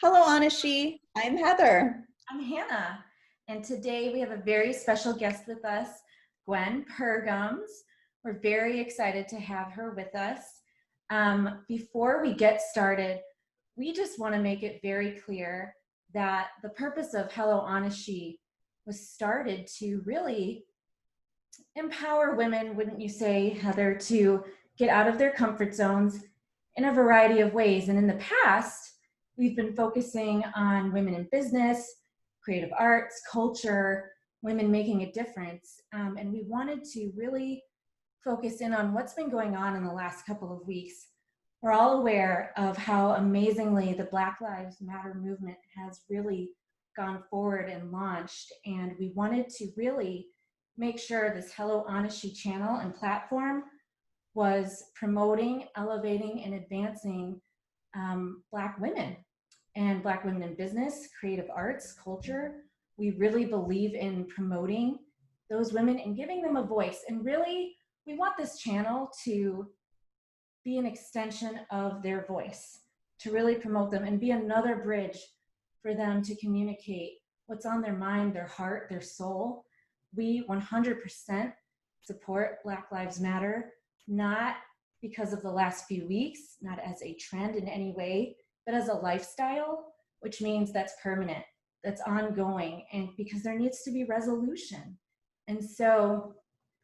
Hello, HonestShe. I'm Heather. I'm Hannah, and today we have a very special guest with us, Gwen Pergams. We're very excited to have her with us. Before we get started, we just want to make it very clear that the purpose of Hello HonestShe was started to really empower women, wouldn't you say, Heather, to get out of their comfort zones in a variety of ways. And in the past, we've been focusing on women in business, creative arts, culture, women making a difference. And we wanted to really focus in on what's been going on in the last couple of weeks. We're all aware of how amazingly the Black Lives Matter movement has really gone forward and launched. And we wanted to really make sure this Hello HonestShe channel and platform was promoting, elevating, and advancing Black women and Black women in business, creative arts, culture. We really believe in promoting those women and giving them a voice. And really, we want this channel to be an extension of their voice, to really promote them and be another bridge for them to communicate what's on their mind, their heart, their soul. We 100% support Black Lives Matter, not because of the last few weeks, not as a trend in any way, but as a lifestyle, which means that's permanent, that's ongoing, and because there needs to be resolution. And so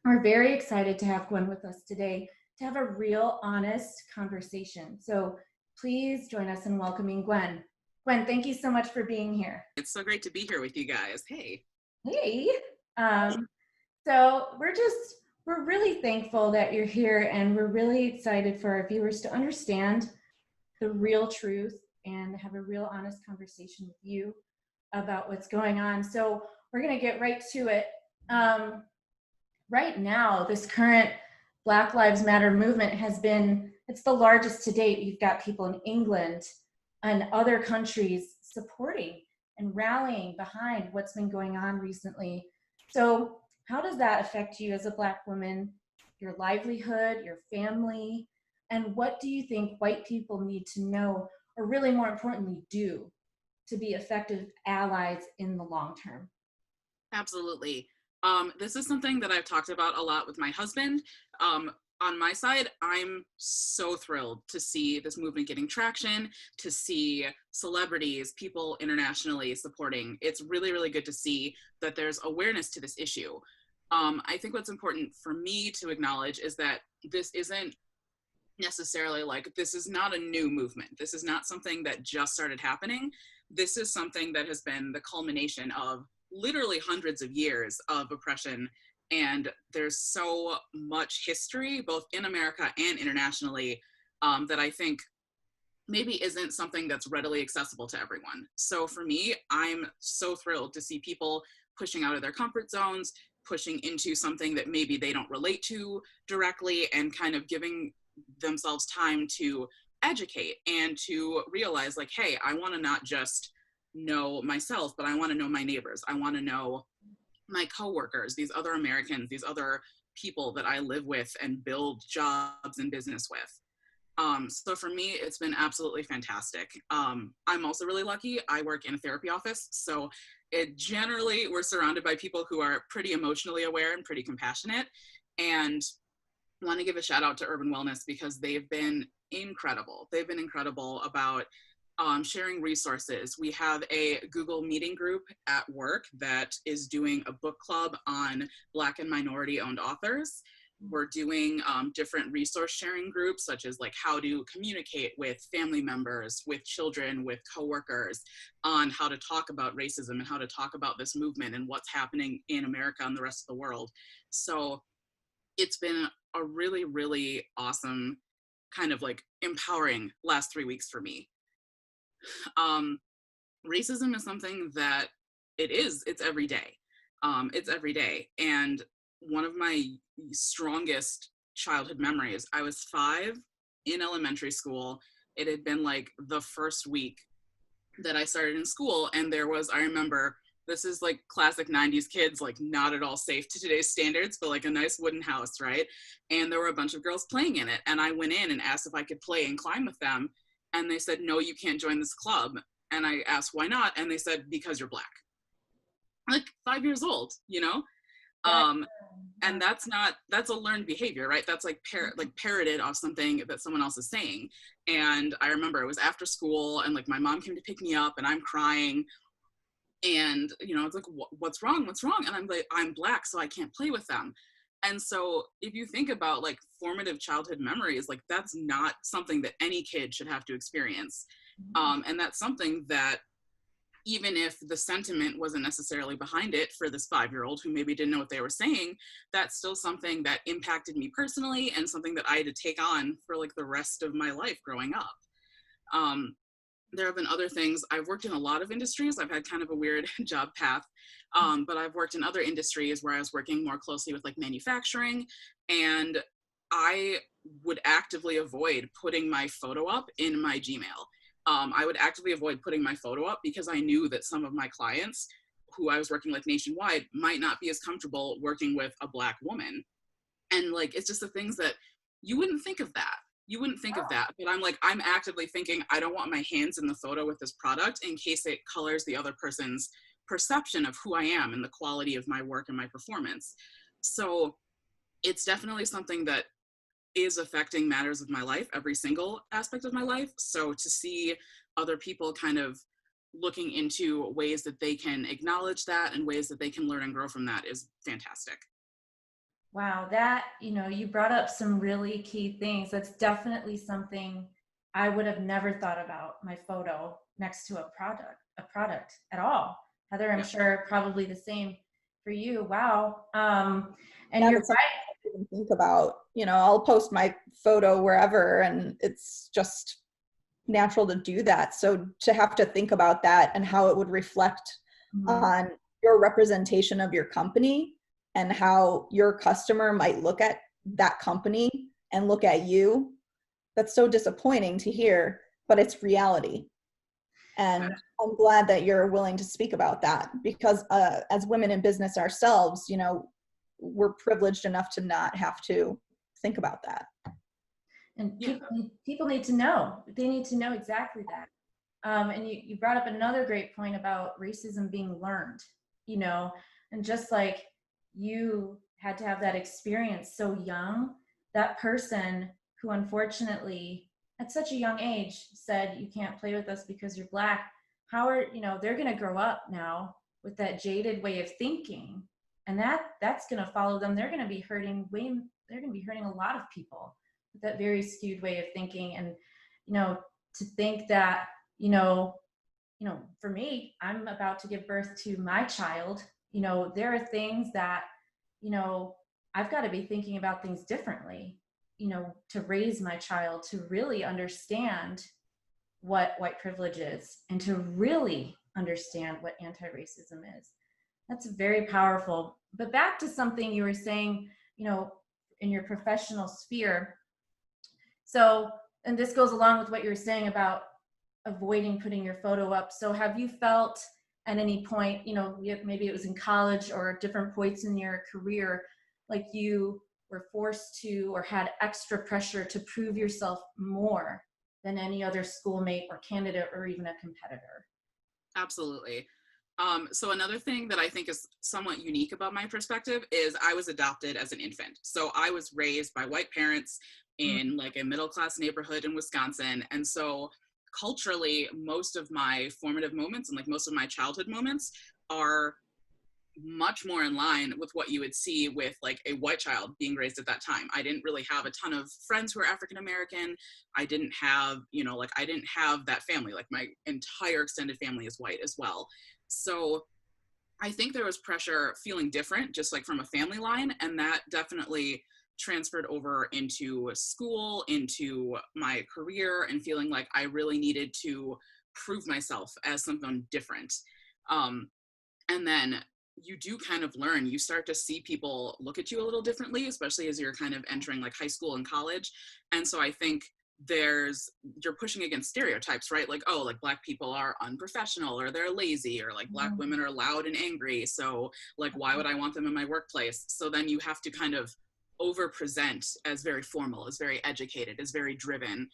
we're very excited to have Gwen with us today to have a real, honest conversation. So please join us in welcoming Gwen. Gwen, thank you so much for being here. It's so great to be here with you guys. Hey. Hey. So we're really thankful that you're here, and we're really excited for our viewers to understand the real truth and have a real honest conversation with you about what's going on. So we're going to get right to it. Right now, this current Black Lives Matter movement it's the largest to date. You've got people in England and other countries supporting and rallying behind what's been going on recently. So how does that affect you as a Black woman, your livelihood, your family, and what do you think white people need to know, or really more importantly, do to be effective allies in the long term? Absolutely. This is something that I've talked about a lot with my husband. On my side, I'm so thrilled to see this movement getting traction, to see celebrities, people internationally supporting. It's really, really good to see that there's awareness to this issue. I think what's important for me to acknowledge is that this isn't necessarily this is not a new movement. This is not something that just started happening. This is something that has been the culmination of literally hundreds of years of oppression. And there's so much history, both in America and internationally, that I think maybe isn't something that's readily accessible to everyone. So for me, I'm so thrilled to see people pushing out of their comfort zones, pushing into something that maybe they don't relate to directly, and kind of giving themselves time to educate and to realize hey, I want to not just know myself, but I want to know my neighbors. I want to know my coworkers, these other Americans, these other people that I live with and build jobs and business with. So for me, it's been absolutely fantastic. I'm also really lucky. I work in a therapy office, so we're surrounded by people who are pretty emotionally aware and pretty compassionate, and want to give a shout out to Urban Wellness because they've been incredible. They've been incredible about sharing resources. We have a Google meeting group at work that is doing a book club on Black and minority owned authors. We're doing different resource sharing groups, such as how to communicate with family members, with children, with coworkers, on how to talk about racism and how to talk about this movement and what's happening in America and the rest of the world. So it's been a really, really awesome kind of empowering last 3 weeks for me. Racism is something that it's every day. It's every day. And one of my strongest childhood memories, I was 5 in elementary school. It had been the first week that I started in school. And I remember, this is classic 90s kids, not at all safe to today's standards, but a nice wooden house, right? And there were a bunch of girls playing in it. And I went in and asked if I could play and climb with them. And they said, no, you can't join this club. And I asked, why not? And they said, because you're Black. Like 5 years old, you know? And that's a learned behavior, right? That's like parroted off something that someone else is saying. And I remember it was after school, and like my mom came to pick me up, and I'm crying, and you know, it's like, what's wrong? And I'm like, I'm Black, so I can't play with them. And so if you think about like formative childhood memories, like that's not something that any kid should have to experience. And that's something that, even if the sentiment wasn't necessarily behind it for this 5-year-old who maybe didn't know what they were saying, that's still something that impacted me personally, and something that I had to take on for like the rest of my life growing up. There have been other things. I've worked in a lot of industries. I've had kind of a weird job path, but I've worked in other industries where I was working more closely with like manufacturing, and I would actively avoid putting my photo up in my Gmail. I would actively avoid putting my photo up because I knew that some of my clients who I was working with nationwide might not be as comfortable working with a Black woman. And like, it's just the things that you wouldn't think of that. You wouldn't think of that, but I'm like, I'm actively thinking, I don't want my hands in the photo with this product in case it colors the other person's perception of who I am and the quality of my work and my performance. So it's definitely something that is affecting matters of my life, every single aspect of my life. So to see other people kind of looking into ways that they can acknowledge that and ways that they can learn and grow from that is fantastic. Wow, that, you know, you brought up some really key things. That's definitely something I would have never thought about, my photo next to a product at all. Heather, I'm sure probably the same for you. Wow. And you're right. I didn't think about, you know, I'll post my photo wherever, and it's just natural to do that. So to have to think about that and how it would reflect on your representation of your company, and how your customer might look at that company and look at you, that's so disappointing to hear, but it's reality. And I'm glad that you're willing to speak about that, because as women in business ourselves, you know, we're privileged enough to not have to think about that. And people need to know. They need to know exactly that. And you brought up another great point about racism being learned, you know, and just like you had to have that experience so young, that person who unfortunately at such a young age said, you can't play with us because you're Black, how are, you know, they're going to grow up now with that jaded way of thinking, and that's going to follow them. They're going to be hurting a lot of people with that very skewed way of thinking. And, you know, to think that, you know, for me, I'm about to give birth to my child. You know, there are things that, you know, I've got to be thinking about things differently, you know, to raise my child to really understand what white privilege is, and to really understand what anti-racism is. That's very powerful. But back to something you were saying, you know, in your professional sphere. So, and this goes along with what you were saying about avoiding putting your photo up. So have you felt at any point, you know, maybe it was in college or different points in your career, like you were forced to or had extra pressure to prove yourself more than any other schoolmate or candidate or even a competitor? Absolutely. So another thing that I think is somewhat unique about my perspective is I was adopted as an infant. So I was raised by white parents in like a middle-class neighborhood in Wisconsin. And so culturally, most of my formative moments and like most of my childhood moments are much more in line with what you would see with like a white child being raised at that time. I didn't really have a ton of friends who were African American. I didn't have, you know, like I didn't have that family. Like my entire extended family is white as well. So I think there was pressure feeling different, just like from a family line, and that definitely transferred over into school, into my career, and feeling like I really needed to prove myself as something different. And then you do kind of learn, you start to see people look at you a little differently, especially as you're kind of entering like high school and college. And so I think you're pushing against stereotypes, right? Like, oh, like Black people are unprofessional, or they're lazy, or like Black women are loud and angry. So like, why would I want them in my workplace? So then you have to kind of over present as very formal, as very educated, as very driven.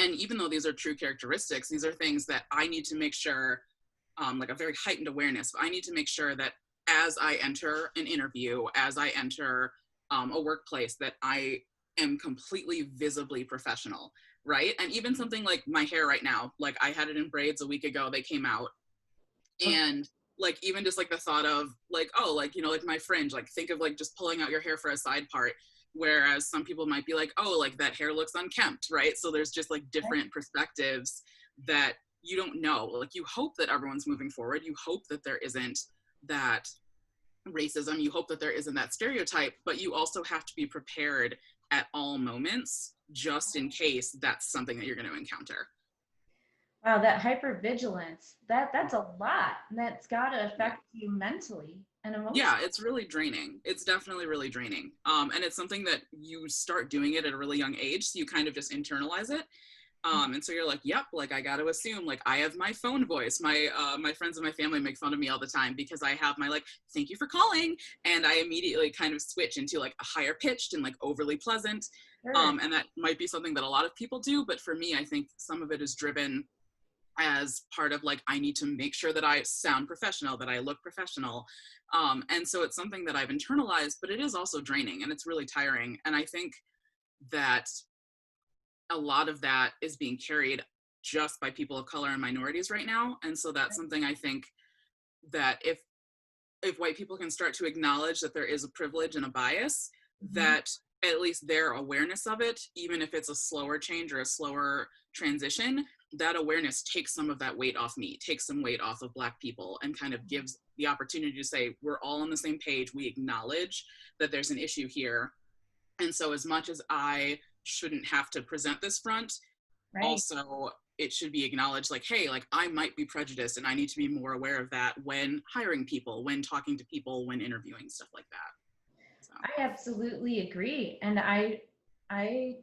And even though these are true characteristics, these are things that I need to make sure, like a very heightened awareness, I need to make sure that as I enter an interview, as I enter a workplace, that I am completely visibly professional, right? And even something like my hair right now, like I had it in braids a week ago, they came out. And like, even just like the thought of like, oh, like, you know, like my fringe, like think of like just pulling out your hair for a side part. Whereas some people might be like, oh, like that hair looks unkempt, right? So there's just like different perspectives that you don't know. Like you hope that everyone's moving forward. You hope that there isn't that racism. You hope that there isn't that stereotype, but you also have to be prepared at all moments, just in case that's something that you're going to encounter. Wow, that hypervigilance, that's a lot. That's got to affect you mentally and emotionally. Yeah, it's really draining. It's definitely really draining. And it's something that you start doing it at a really young age, so you kind of just internalize it. And so you're like, yep, like I got to assume, like I have my phone voice. My friends and my family make fun of me all the time because I have my like, thank you for calling. And I immediately kind of switch into like a higher pitched and like overly pleasant. Sure. And that might be something that a lot of people do. But for me, I think some of it is driven as part of like, I need to make sure that I sound professional, that I look professional. And so it's something that I've internalized, but it is also draining and it's really tiring. And I think that a lot of that is being carried just by people of color and minorities right now. And so that's something I think that if white people can start to acknowledge that there is a privilege and a bias, that at least their awareness of it, even if it's a slower change or a slower transition, that awareness takes some of that weight off me, takes some weight off of Black people, and kind of gives the opportunity to say, we're all on the same page. We acknowledge that there's an issue here. And so as much as I shouldn't have to present this front, also it should be acknowledged like, hey, like I might be prejudiced and I need to be more aware of that when hiring people, when talking to people, when interviewing, stuff like that. So. I absolutely agree. And I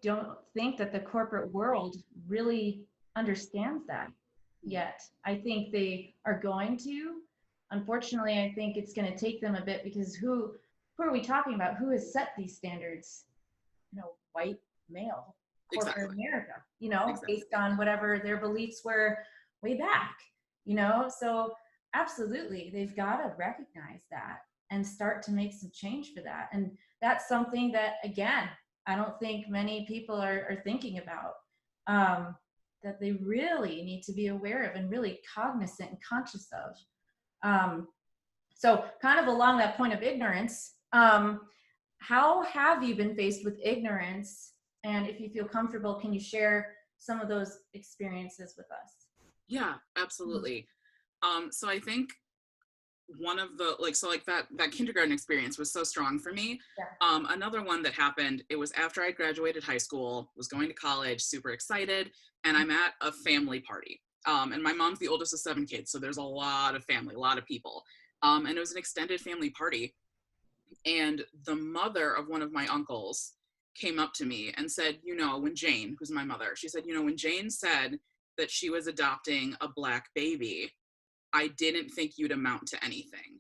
don't think that the corporate world really understands that yet. I think they are going to. Unfortunately, I think it's going to take them a bit, because who are we talking about? Who has set these standards? You know, white male corporate America, you know, based on whatever their beliefs were way back, you know. So absolutely, they've got to recognize that and start to make some change for that. And that's something that, again, I don't think many people are thinking about, that they really need to be aware of and really cognizant and conscious of. So kind of along that point of ignorance, how have you been faced with ignorance? And if you feel comfortable, can you share some of those experiences with us? Yeah, absolutely. So I think one of the, like, so like that kindergarten experience was so strong for me. Yeah. Another one that happened, it was after I graduated high school, was going to college, super excited, and I'm at a family party. And my mom's the oldest of 7 kids, so there's a lot of family, a lot of people. And it was an extended family party. And the mother of one of my uncles came up to me and said, you know, when Jane, who's my mother, she said, you know, when Jane said that she was adopting a Black baby, I didn't think you'd amount to anything,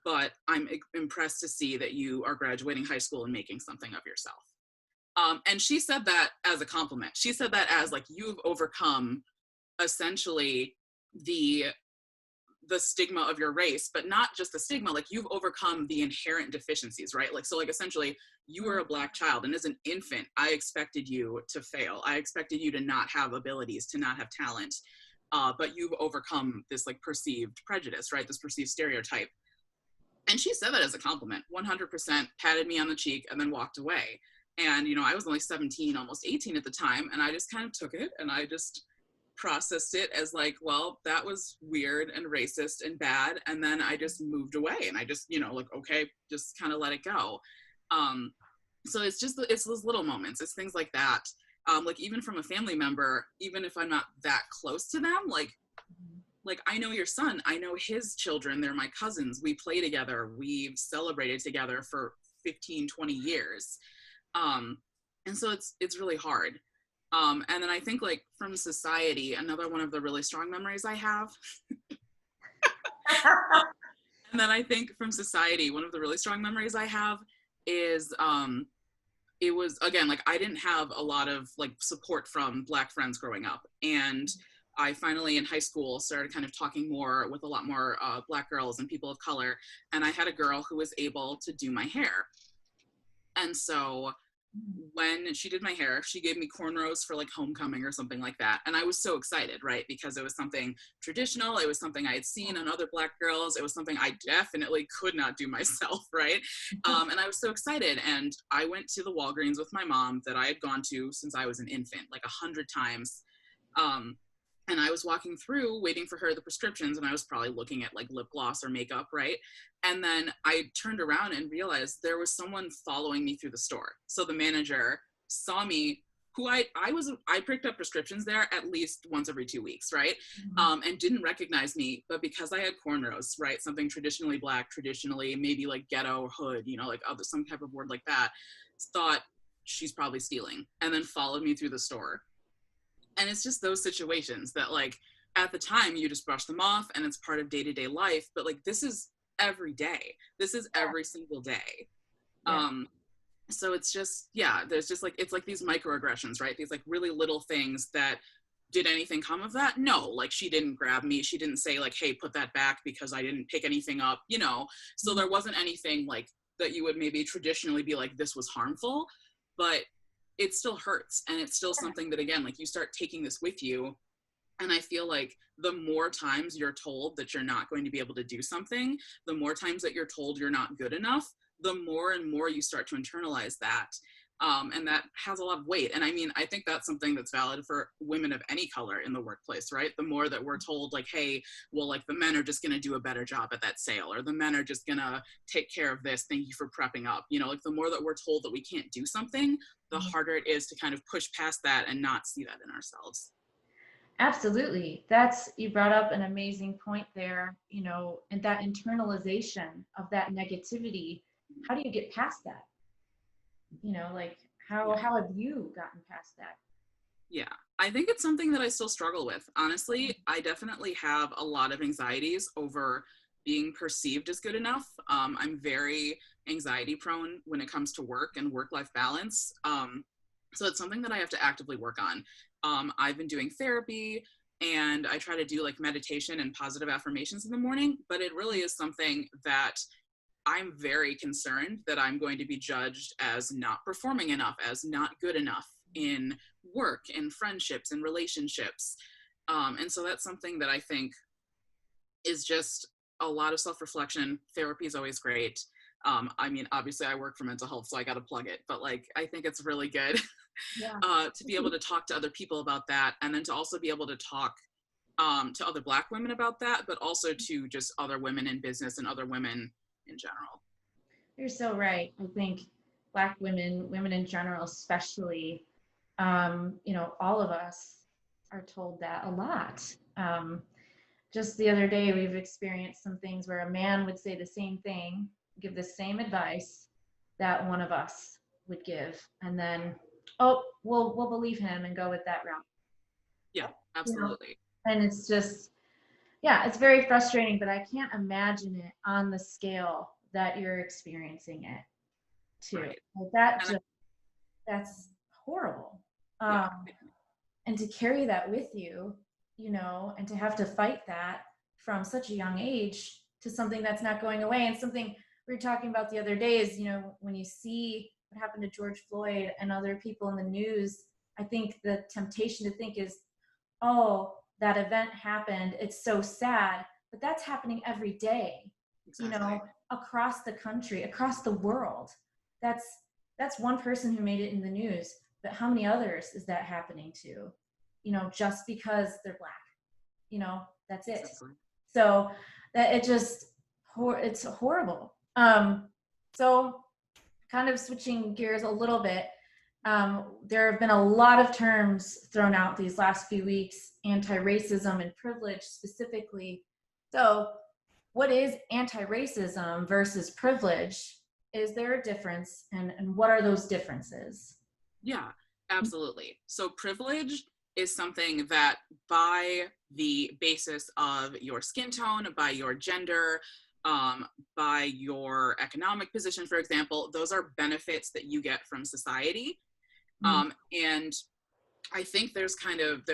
but I'm impressed to see that you are graduating high school and making something of yourself. And she said that as a compliment. She said that as like, you've overcome essentially the stigma of your race, but not just the stigma, like you've overcome the inherent deficiencies, right? Like, so like essentially you were a Black child, and as an infant, I expected you to fail. I expected you to not have abilities, to not have talent. But you've overcome this like perceived prejudice, right? This perceived stereotype. And she said that as a compliment, 100%, patted me on the cheek and then walked away. And, you know, I was only 17, almost 18 at the time. And I just kind of took it and I just processed it as like, well, that was weird and racist and bad. And then I just moved away and I just, you know, like, okay, just kind of let it go. So it's those little moments. It's things like that. Like even from a family member, even if I'm not that close to them, like I know your son, I know his children, they're my cousins, we play together, we've celebrated together for 15, 20 years. And so it's really hard. And then I think like from society, another one of the really strong memories I have. And then I think from society, one of the really strong memories I have is it was, again, like I didn't have a lot of like support from Black friends growing up. And I finally in high school started kind of talking more with a lot more Black girls and people of color. And I had a girl who was able to do my hair. And so when she did my hair, she gave me cornrows for like homecoming or something like that. And I was so excited, right? Because it was something traditional. It was something I had seen on other Black girls. It was something I definitely could not do myself, right? And I was so excited. And I went to the Walgreens with my mom that I had gone to since I was an infant, like 100 times. And I was walking through waiting for her the prescriptions, and I was probably looking at like lip gloss or makeup, right? And then I turned around and realized there was someone following me through the store. So the manager saw me, who I picked up prescriptions there at least once every 2 weeks, right? And didn't recognize me, but because I had cornrows, right? Something traditionally Black, traditionally maybe like ghetto, hood, you know, like other, some type of word like that, thought she's probably stealing, and then followed me through the store. And it's just those situations that like at the time you just brush them off and it's part of day-to-day life, but like this is every day. This is every single day. Yeah. So it's just, yeah, there's just like, it's like these microaggressions, right? These like really little things that, did anything come of that? No, like she didn't grab me. She didn't say like, hey, put that back because I didn't pick anything up, you know? So there wasn't anything like that you would maybe traditionally be like, this was harmful, but it still hurts. And it's still something that, again, like you start taking this with you. And I feel like the more times you're told that you're not going to be able to do something, the more times that you're told you're not good enough, the more and more you start to internalize that. And that has a lot of weight. And I mean, I think that's something that's valid for women of any color in the workplace, right? The more that we're told like, hey, well, like the men are just going to do a better job at that sale, or the men are just going to take care of this. Thank you for prepping up. You know, like the more that we're told that we can't do something, the harder it is to kind of push past that and not see that in ourselves. Absolutely. You brought up an amazing point there, you know, and that internalization of that negativity. How do you get past that? You know, like how have you gotten past that? Yeah, I think it's something that I still struggle with. Honestly, I definitely have a lot of anxieties over being perceived as good enough. I'm very anxiety prone when it comes to work and work-life balance. So it's something that I have to actively work on. I've been doing therapy, and I try to do like meditation and positive affirmations in the morning, but it really is something that I'm very concerned that I'm going to be judged as not performing enough, as not good enough in work, in friendships, in relationships. And so that's something that I think is just a lot of self-reflection. Therapy is always great. I mean, obviously I work for mental health, so I got to plug it, but like, I think it's really good to be able to talk to other people about that. And then to also be able to talk to other Black women about that, but also to just other women in business and other women in general. You're so right. I think Black women in general, especially, you know, all of us are told that a lot. Just the other day, we've experienced some things where a man would say the same thing, give the same advice that one of us would give, and then, oh, we'll believe him and go with that route. Yeah, absolutely. You know? And it's just, yeah, it's very frustrating, but I can't imagine it on the scale that you're experiencing it too. Right. Like that's horrible. Yeah. And to carry that with you, you know, and to have to fight that from such a young age to something that's not going away. And something we were talking about the other day is, you know, when you see what happened to George Floyd and other people in the news, I think the temptation to think is, oh, that event happened, it's so sad, but that's happening every day. Exactly. You know, across the country, across the world. That's one person who made it in the news, but how many others is that happening to? You know, just because they're Black, you know, that's it. Exactly. So that it's horrible. So kind of switching gears a little bit, there have been a lot of terms thrown out these last few weeks, anti-racism and privilege specifically. So what is anti-racism versus privilege? Is there a difference, and what are those differences? Yeah, absolutely. So privilege is something that by the basis of your skin tone, by your gender, by your economic position, for example. Those are benefits that you get from society. And I think there's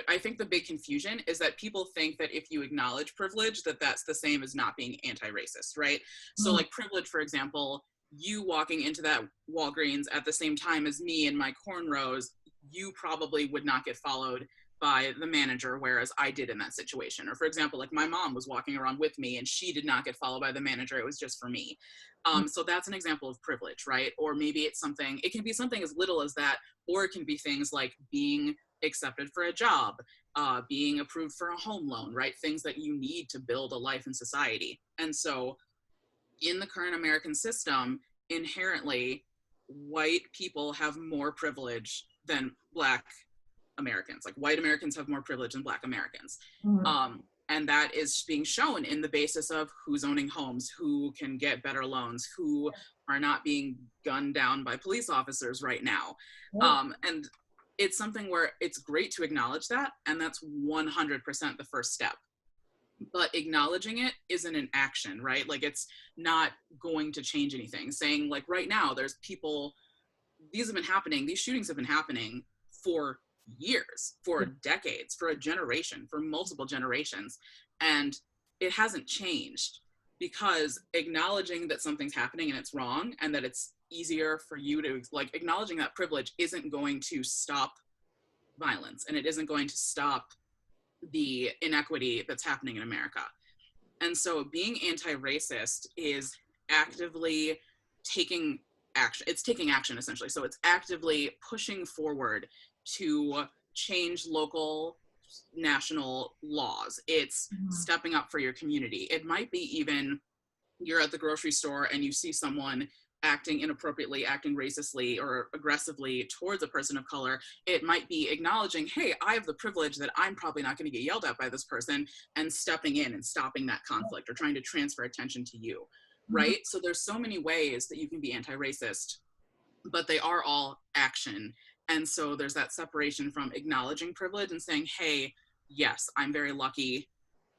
I think the big confusion is that people think that if you acknowledge privilege, that that's the same as not being anti-racist, right? So like privilege, for example, you walking into that Walgreens at the same time as me in my cornrows, you probably would not get followed by the manager, whereas I did in that situation. Or for example, like my mom was walking around with me and she did not get followed by the manager. It was just for me. So that's an example of privilege, right? Or maybe it can be something as little as that, or it can be things like being accepted for a job, being approved for a home loan, right? Things that you need to build a life in society. And so in the current American system, inherently, white people have more privilege than Black Americans. Like white Americans have more privilege than Black Americans. And that is being shown in the basis of who's owning homes, who can get better loans, who are not being gunned down by police officers right now. And it's something where it's great to acknowledge that, and that's 100% the first step. But acknowledging it isn't an action, right? Like it's not going to change anything. Saying like right now, there's people, these shootings have been happening for years, for decades, for a generation, for multiple generations. And it hasn't changed, because acknowledging that something's happening and it's wrong, and that it's easier for you to, like, acknowledging that privilege isn't going to stop violence, and it isn't going to stop the inequity that's happening in America. And so being anti-racist is actively taking action. It's taking action, essentially. So it's actively pushing forward to change local, national laws. It's stepping up for your community. It might be even you're at the grocery store and you see someone acting inappropriately, acting racistly or aggressively towards a person of color. It might be acknowledging, hey, I have the privilege that I'm probably not going to get yelled at by this person, and stepping in and stopping that conflict or trying to transfer attention to you, right? So there's so many ways that you can be anti-racist, but they are all action. And so there's that separation from acknowledging privilege and saying, hey, yes, I'm very lucky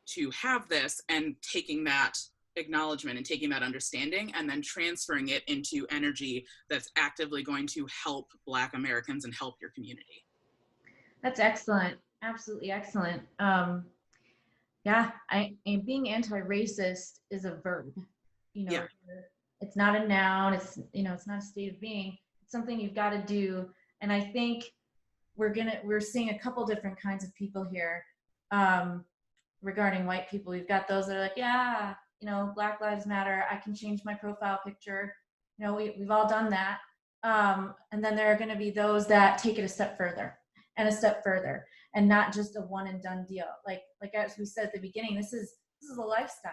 to have this, and taking that acknowledgement and taking that understanding and then transferring it into energy that's actively going to help Black Americans and help your community. That's excellent. Absolutely excellent. Being anti-racist is a verb. It's not a noun. It's it's not a state of being. It's something you've got to do. And I think we're seeing a couple different kinds of people here regarding white people. We've got those that are like, yeah, Black Lives Matter. I can change my profile picture. We've all done that. And then there are going to be those that take it a step further and a step further, and not just a one and done deal. Like as we said at the beginning, this is a lifestyle.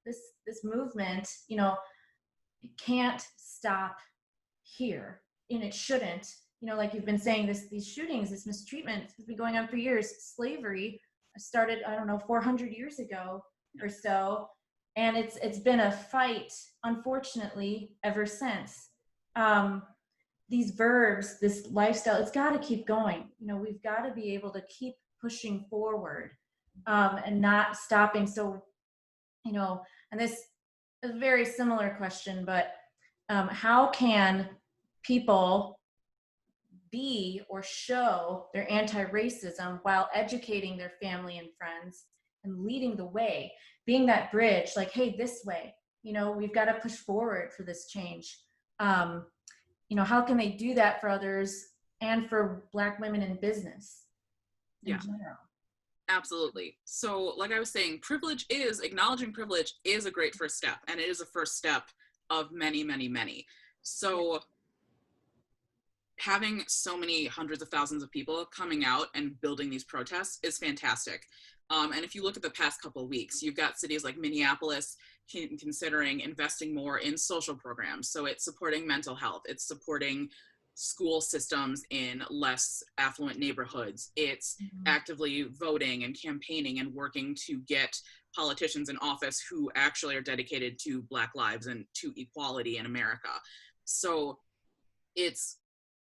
This movement, it can't stop here, and it shouldn't. Like you've been saying, these shootings, this mistreatment has been going on for years. Slavery started, 400 years ago or so. And it's been a fight, unfortunately, ever since. These verbs, this lifestyle, it's got to keep going. We've got to be able to keep pushing forward and not stopping. So, and this is a very similar question, but how can people be or show their anti-racism while educating their family and friends and leading the way, being that bridge, like, hey, this way, we've got to push forward for this change. How can they do that for others and for Black women in business in general? Absolutely. So like I was saying, acknowledging privilege is a great first step, and it is a first step of many, many, many. So having so many hundreds of thousands of people coming out and building these protests is fantastic. And if you look at the past couple of weeks, you've got cities like Minneapolis considering investing more in social programs. So it's supporting mental health. It's supporting school systems in less affluent neighborhoods. It's actively voting and campaigning and working to get politicians in office who actually are dedicated to Black lives and to equality in America. So it's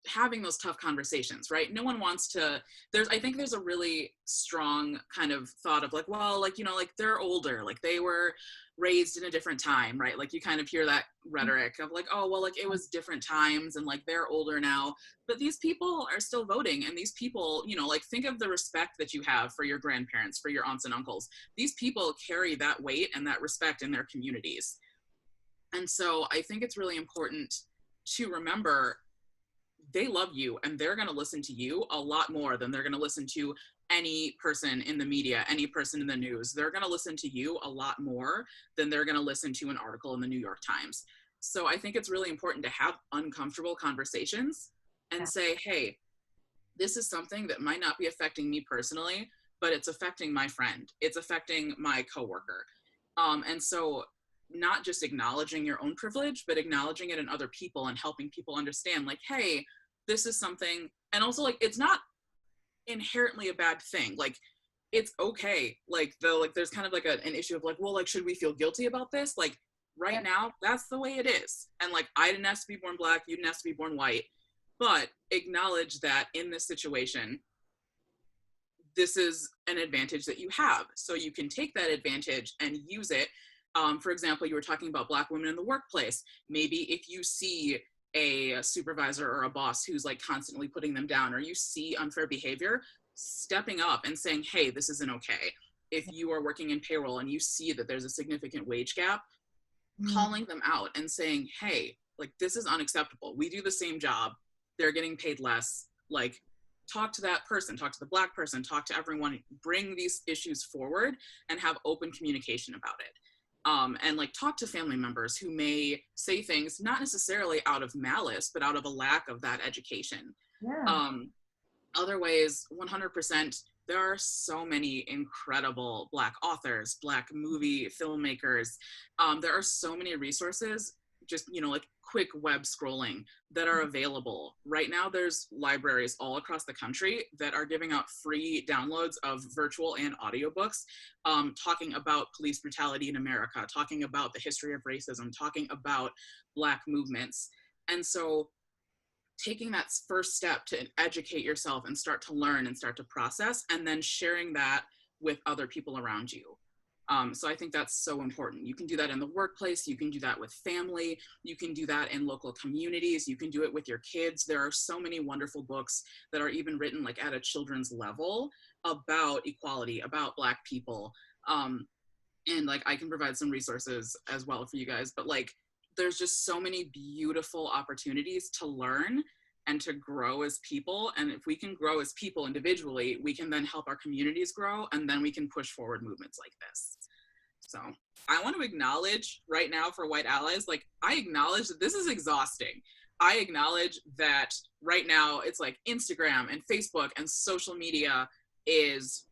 having those tough conversations, right? No one wants to, I think there's a really strong kind of thought of like, well, like, you know, like they're older, like they were raised in a different time, right? Like you kind of hear that rhetoric of like, oh, well, like it was different times and like they're older now, but these people are still voting. And these people, you know, like think of the respect that you have for your grandparents, for your aunts and uncles. These people carry that weight and that respect in their communities. And so I think it's really important to remember they love you and they're going to listen to you a lot more than they're going to listen to any person in the media, any person in the news. They're going to listen to you a lot more than they're going to listen to an article in the New York Times. So I think it's really important to have uncomfortable conversations and say, hey, this is something that might not be affecting me personally, but it's affecting my friend. It's affecting my coworker. And so not just acknowledging your own privilege, but acknowledging it in other people and helping people understand like, hey, this is something, and also like, it's not inherently a bad thing. Like, it's okay. Like there's kind of like an issue of like, well, like, should we feel guilty about this? Like right now, that's the way it is. And like, I didn't have to be born Black, you didn't have to be born white, but acknowledge that in this situation, this is an advantage that you have. So you can take that advantage and use it. For example, you were talking about Black women in the workplace. Maybe if you see a supervisor or a boss who's like constantly putting them down, or you see unfair behavior, stepping up and saying, hey, this isn't okay. If you are working in payroll and you see that there's a significant wage gap, calling them out and saying, hey, like this is unacceptable. We do the same job. They're getting paid less. Like, talk to that person, talk to the Black person, talk to everyone, bring these issues forward and have open communication about it. And like talk to family members who may say things not necessarily out of malice, but out of a lack of that education. Other ways, 100%, there are so many incredible Black authors, Black movie filmmakers. There are so many resources, just, you know, like quick web scrolling that are available. Right now, there's libraries all across the country that are giving out free downloads of virtual and audiobooks, talking about police brutality in America, talking about the history of racism, talking about Black movements. And so taking that first step to educate yourself and start to learn and start to process, and then sharing that with other people around you. So I think that's so important. You can do that in the workplace, you can do that with family, you can do that in local communities, you can do it with your kids. There are so many wonderful books that are even written like at a children's level about equality, about Black people. And like I can provide some resources as well for you guys, but like there's just so many beautiful opportunities to learn and to grow as people. And if we can grow as people individually, we can then help our communities grow, and then we can push forward movements like this. So I want to acknowledge right now for white allies, like I acknowledge that this is exhausting. I acknowledge that right now it's like Instagram and Facebook and social media is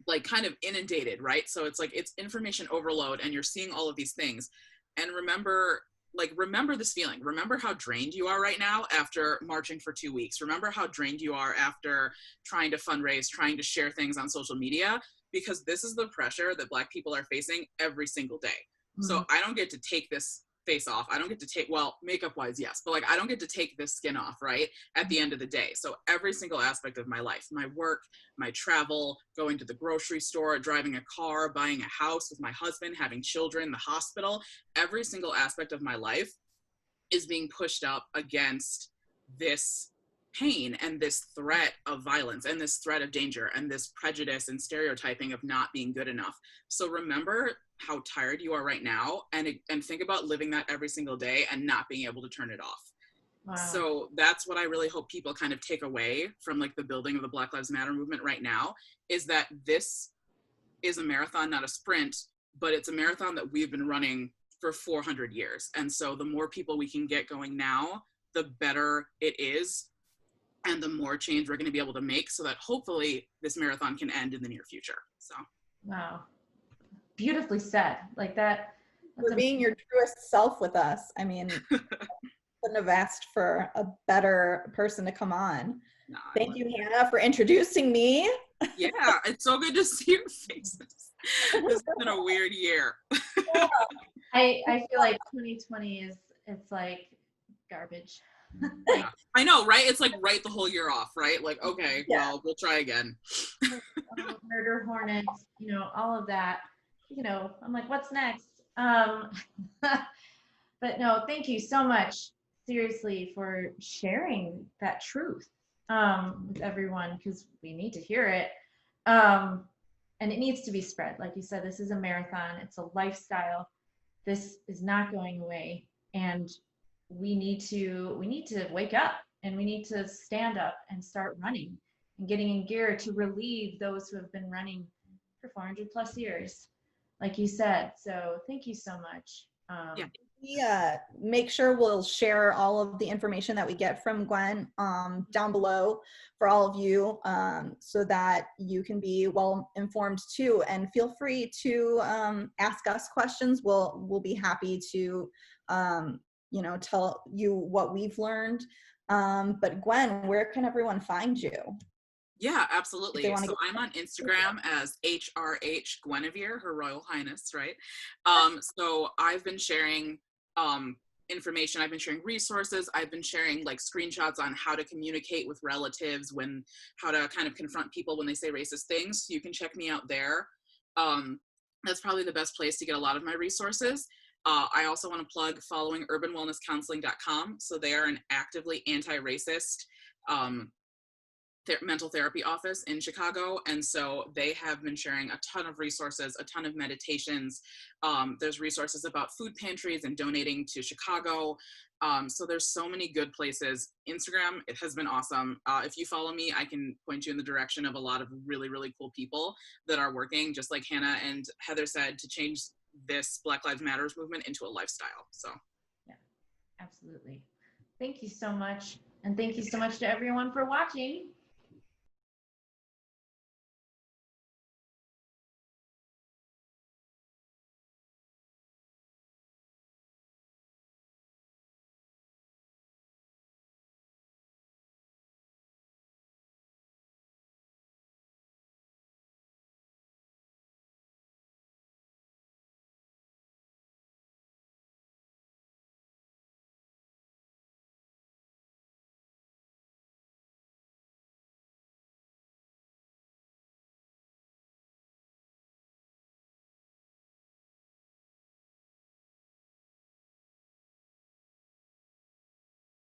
like kind of inundated, right? So it's like it's information overload and you're seeing all of these things. And remember this feeling. Remember how drained you are right now after marching for 2 weeks. Remember how drained you are after trying to fundraise, trying to share things on social media, because this is the pressure that Black people are facing every single day. So I don't get to take this face off. I don't get to take, well, makeup wise, yes, but like I don't get to take this skin off, right? At the end of the day. So every single aspect of my life, my work, my travel, going to the grocery store, driving a car, buying a house with my husband, having children, the hospital, every single aspect of my life is being pushed up against this pain and this threat of violence and this threat of danger and this prejudice and stereotyping of not being good enough. So remember how tired you are right now and think about living that every single day and not being able to turn it off. Wow. So that's what I really hope people kind of take away from like the building of the Black Lives Matter movement right now, is that this is a marathon, not a sprint, but it's a marathon that we've been running for 400 years. And so the more people we can get going now, the better it is. And the more change we're going to be able to make, so that hopefully this marathon can end in the near future. So, wow, beautifully said. Like that. For being your truest self with us. I mean, couldn't have asked for a better person to come on. No, Thank you, Hannah, for introducing me. Yeah, it's so good to see your faces. This has been a weird year. I feel like 2020 it's like garbage. Yeah. I know, right? It's like write the whole year off, right? Like, okay, Yeah. well, we'll try again. Murder hornets, you know, all of that. You know, I'm like, what's next? But no, thank you so much, seriously, for sharing that truth with everyone, because we need to hear it. And it needs to be spread. Like you said, this is a marathon, it's a lifestyle. This is not going away. And we need to wake up, and we need to stand up and start running and getting in gear to relieve those who have been running for 400 plus years, like you said. So thank you so much. Yeah. Yeah, make sure we'll share all of the information that we get from Gwen down below for all of you, so that you can be well informed too. And feel free to ask us questions. We'll be happy to you know, tell you what we've learned. But Gwen, where can everyone find you? Yeah, absolutely. So Get I'm on Instagram as HRH Guinevere, Her Royal Highness, right? So I've been sharing information, I've been sharing resources, I've been sharing like screenshots on how to communicate with relatives, how to kind of confront people when they say racist things. So you can check me out there. That's probably the best place to get a lot of my resources. I also want to plug following urbanwellnesscounseling.com. So they are an actively anti-racist mental therapy office in Chicago. And so they have been sharing a ton of resources, a ton of meditations. There's resources about food pantries and donating to Chicago. So there's so many good places. Instagram, it has been awesome. If you follow me, I can point you in the direction of a lot of really, really cool people that are working, just like Hannah and Heather said, to change this Black Lives Matters movement into a lifestyle. So yeah, absolutely. Thank you so much. And thank you so much to everyone for watching.